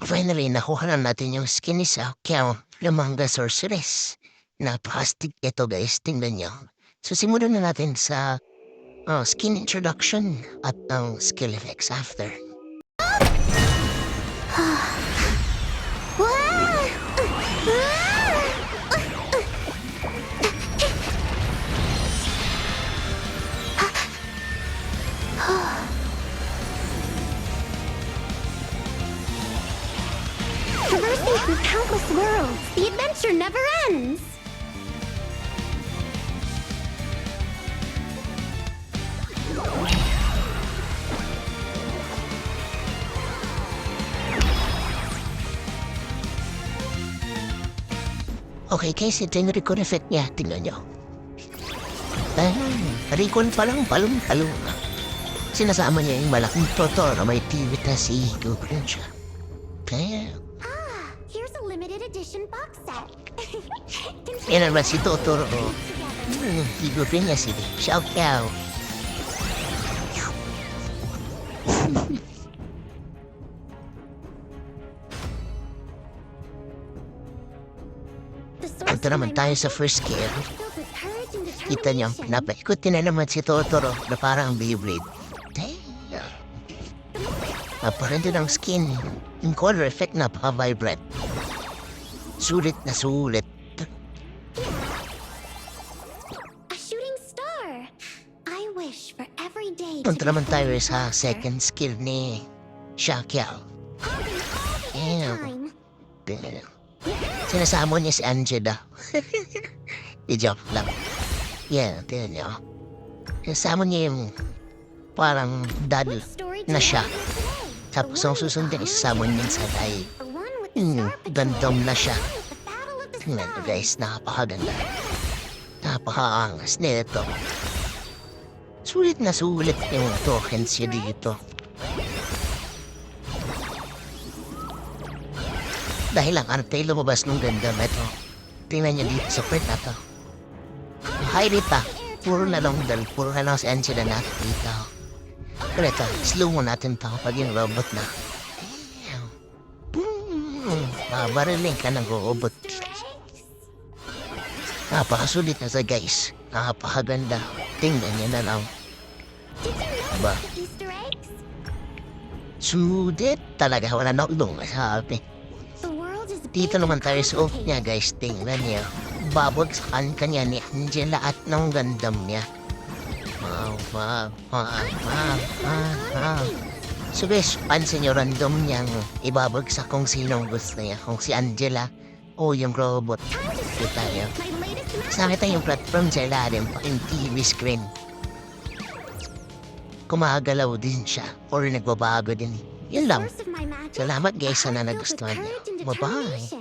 Finally, nakuha na natin yung skin ni Xiaoqiao, Lumanga Sorceress. Napakastig ito guys, tingnan nyo. So simulan na natin sa skin introduction at ang skill effects after. Traversing through countless worlds, the adventure never ends! Okay guys, ito yung recon effect niya, tingnan nyo. Recon pa lang, palong-palong. Sinasama niya yung malaking Totoro na may tiwit na si Goblin siya. Kaya, Here's a limited edition box set. yan naman si Totoro. Higupin niya si Xiaoqiao. Punta naman tayo sa first skill. Kita niyo, napaikutin na naman si Totoro na parang Beyblade. Damn. Aparente ng skin. Yung color effect napaka-vibrant. Sulit na sulit. A shooting star! I wish for every day Punta naman tayo sa second skill ni Xiaoqiao. Damn. Damn. Sinasama niya si Angela. I-joke lang. Yeah, tingnan niyo. Sinasama niya yung parang dad na siya. Tapos ang susundin, isasama niya sa dahil gandam na siya. Tingnan niyo guys, napakaganda. Napakaangas nito. Sulit na sulit yung tokens niya dito. Dahil ang arte lumabas ng ganda na ito. Tingnan niyo dito sa print na to. Hi Rita, puro na lang dal, puro na lang si Angela na dito. Pero ito, slow mo natin pa kapag yung robot na. Babariling ka ng robot. Napakasulit na sa guys. Napakaganda. Tingnan niya na lang. Aba, Easter eggs? sulit talaga. Wala na akong masabi. The world is Dito big naman and tayo sa off complicated. niya guys. Tingnan niya. Babagsakan kanya ni Angela at ng gandam niya. So guys, pansin nyo random niyang ibabagsak kung sinong gusto niya. Kung si Angela o yung robot. Kita niyo. My latest Sa kita yung platform sa ilalim pa yung TV screen. Kumagalaw din siya or nagbabago din. Yun lang. source of my magic. Salamat guys, sana Filled with nagustuhan niyo. courage and Bye-bye. determination.